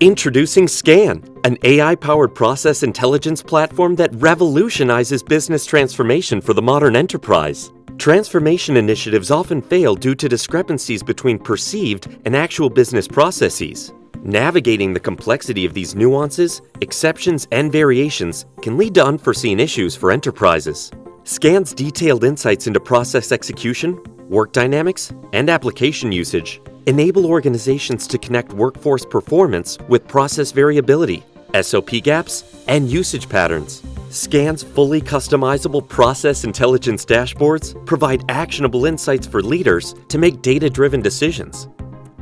Introducing Skan, an AI-powered process intelligence platform that revolutionizes business transformation for the modern enterprise. Transformation initiatives often fail due to discrepancies between perceived and actual business processes. Navigating the complexity of these nuances, exceptions, and variations can lead to unforeseen issues for enterprises. Skan's detailed insights into process execution, work dynamics, and application usage enable organizations to connect workforce performance with process variability, SOP gaps, and usage patterns. Skan's fully customizable process intelligence dashboards provide actionable insights for leaders to make data-driven decisions.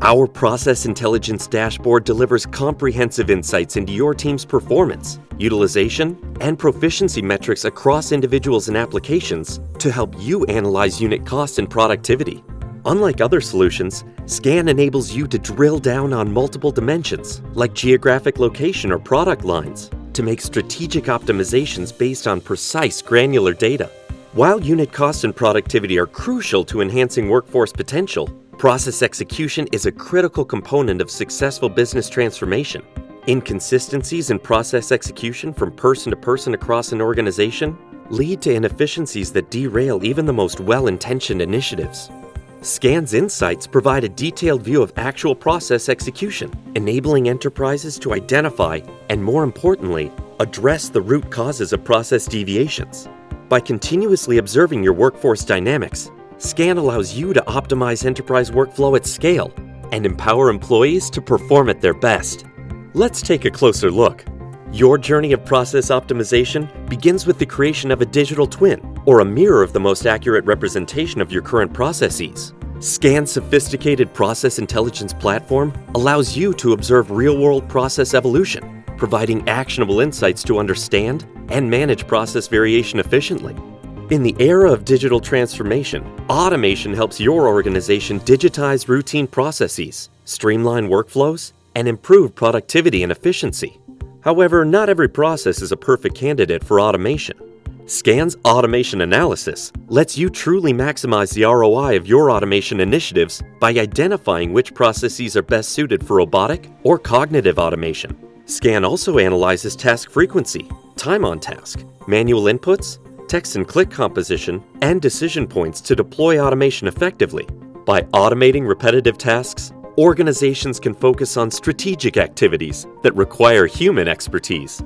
Our process intelligence dashboard delivers comprehensive insights into your team's performance, utilization, and proficiency metrics across individuals and applications to help you analyze unit cost and productivity. Unlike other solutions, Skan enables you to drill down on multiple dimensions, like geographic location or product lines, to make strategic optimizations based on precise granular data. While unit cost and productivity are crucial to enhancing workforce potential, process execution is a critical component of successful business transformation. Inconsistencies in process execution from person to person across an organization lead to inefficiencies that derail even the most well-intentioned initiatives. Skan's insights provide a detailed view of actual process execution, enabling enterprises to identify and, more importantly, address the root causes of process deviations. By continuously observing your workforce dynamics, Skan allows you to optimize enterprise workflow at scale and empower employees to perform at their best. Let's take a closer look. Your journey of process optimization begins with the creation of a digital twin, or a mirror of the most accurate representation of your current processes. Skan's sophisticated process intelligence platform allows you to observe real-world process evolution, providing actionable insights to understand and manage process variation efficiently. In the era of digital transformation, automation helps your organization digitize routine processes, streamline workflows, and improve productivity and efficiency. However, not every process is a perfect candidate for automation. Skan's automation analysis lets you truly maximize the ROI of your automation initiatives by identifying which processes are best suited for robotic or cognitive automation. Skan also analyzes task frequency, time on task, manual inputs, text and click composition, and decision points to deploy automation effectively. By automating repetitive tasks, organizations can focus on strategic activities that require human expertise.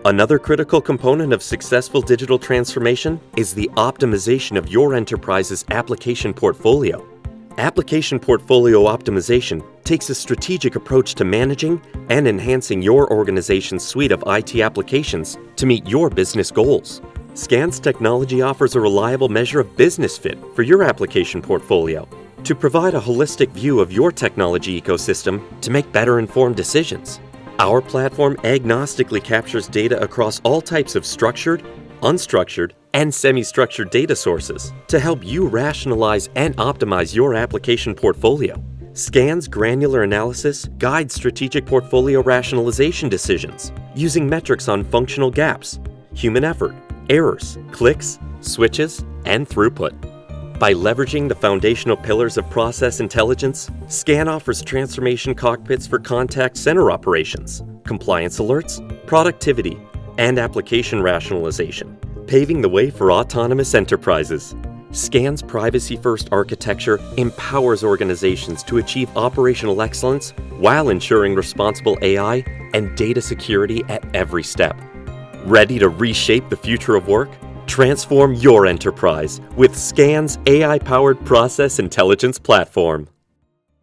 Another critical component of successful digital transformation is the optimization of your enterprise's application portfolio. Application portfolio optimization takes a strategic approach to managing and enhancing your organization's suite of IT applications to meet your business goals. Skan's technology offers a reliable measure of business fit for your application portfolio to provide a holistic view of your technology ecosystem to make better informed decisions. Our platform agnostically captures data across all types of structured, unstructured, and semi-structured data sources to help you rationalize and optimize your application portfolio. Skan's granular analysis guides strategic portfolio rationalization decisions using metrics on functional gaps, human effort, errors, clicks, switches, and throughput. By leveraging the foundational pillars of process intelligence, Skan offers transformation cockpits for contact center operations, compliance alerts, productivity, and application rationalization, paving the way for autonomous enterprises. Skan's privacy-first architecture empowers organizations to achieve operational excellence while ensuring responsible AI and data security at every step. Ready to reshape the future of work? Transform your enterprise with Skan's AI-powered process intelligence platform.